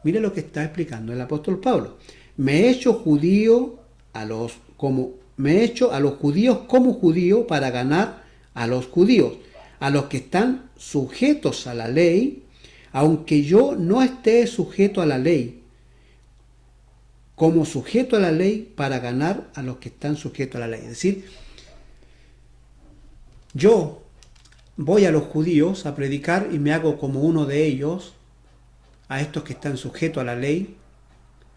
Mire lo que está explicando el apóstol Pablo. Me he hecho a los judíos como judío para ganar a los judíos, a los que están sujetos a la ley, aunque yo no esté sujeto a la ley, como sujeto a la ley para ganar a los que están sujetos a la ley. Es decir, yo voy a los judíos a predicar y me hago como uno de ellos, a estos que están sujetos a la ley.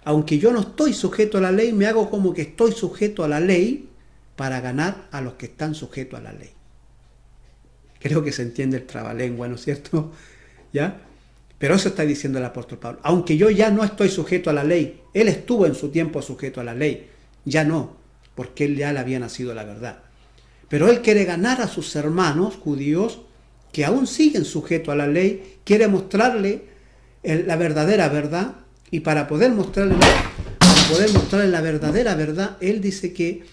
Aunque yo no estoy sujeto a la ley, me hago como que estoy sujeto a la ley para ganar a los que están sujetos a la ley. Creo que se entiende el trabalengua, ¿no es cierto? ¿Ya? Pero eso está diciendo el apóstol Pablo. Aunque yo ya no estoy sujeto a la ley, él estuvo en su tiempo sujeto a la ley. Ya no, porque él ya le había nacido la verdad. Pero él quiere ganar a sus hermanos judíos que aún siguen sujetos a la ley, quiere mostrarle la verdadera verdad. Y para poder mostrarle la verdadera verdad, él dice que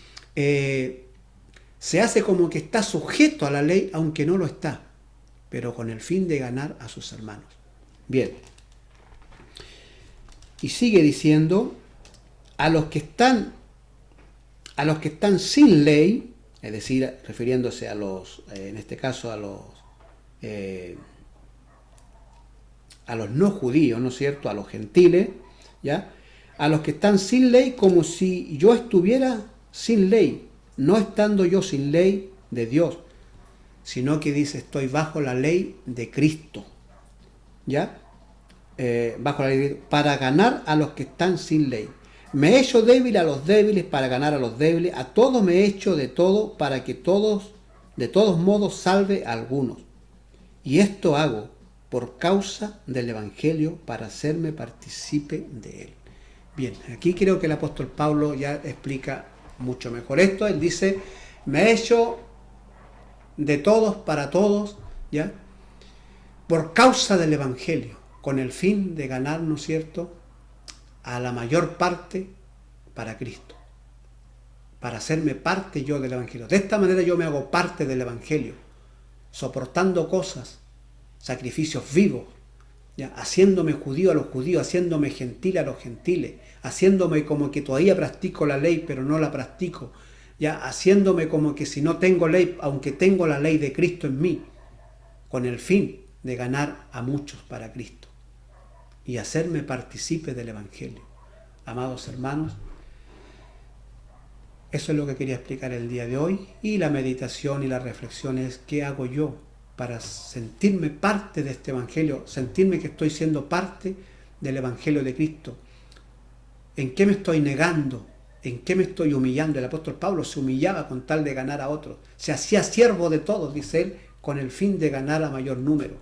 se hace como que está sujeto a la ley, aunque no lo está, pero con el fin de ganar a sus hermanos. Bien. Y sigue diciendo, a los que están sin ley, es decir, refiriéndose a los, en este caso a los no judíos, ¿no es cierto?, a los gentiles, ¿ya? A los que están sin ley, como si yo estuviera sin ley, no estando yo sin ley de Dios, sino que dice, estoy bajo la ley de Cristo, ¿ya? Bajo la ley, para ganar a los que están sin ley. Me he hecho débil a los débiles para ganar a los débiles, a todos me he hecho de todo para que todos, de todos modos, salve a algunos. Y esto hago por causa del Evangelio, para hacerme partícipe de él. Bien, aquí creo que el apóstol Pablo ya explica mucho mejor esto. Él dice, me he hecho de todos para todos, ¿ya? Por causa del Evangelio, con el fin de ganar, ¿no es cierto?, a la mayor parte para Cristo, para hacerme parte yo del Evangelio. De esta manera yo me hago parte del Evangelio, soportando cosas, sacrificios vivos, ¿ya? Haciéndome judío a los judíos, haciéndome gentil a los gentiles, haciéndome como que todavía practico la ley, pero no la practico, ¿ya? Haciéndome como que si no tengo ley, aunque tengo la ley de Cristo en mí, con el fin de ganar a muchos para Cristo y hacerme partícipe del Evangelio. Amados hermanos, eso es lo que quería explicar el día de hoy, y la meditación y la reflexión es, ¿qué hago yo para sentirme parte de este Evangelio, sentirme que estoy siendo parte del Evangelio de Cristo? ¿En qué me estoy negando? ¿En qué me estoy humillando? El apóstol Pablo se humillaba con tal de ganar a otros. Se hacía siervo de todos, dice él, con el fin de ganar a mayor número.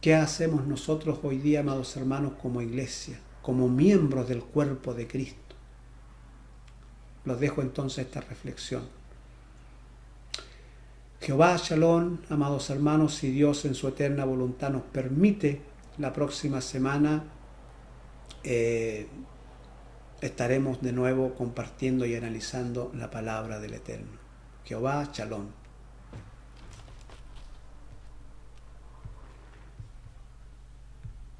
¿Qué hacemos nosotros hoy día, amados hermanos, como iglesia, como miembros del cuerpo de Cristo? Los dejo entonces esta reflexión. Jehová Shalom, amados hermanos, si Dios en su eterna voluntad nos permite, la próxima semana estaremos de nuevo compartiendo y analizando la palabra del Eterno. Jehová Shalom.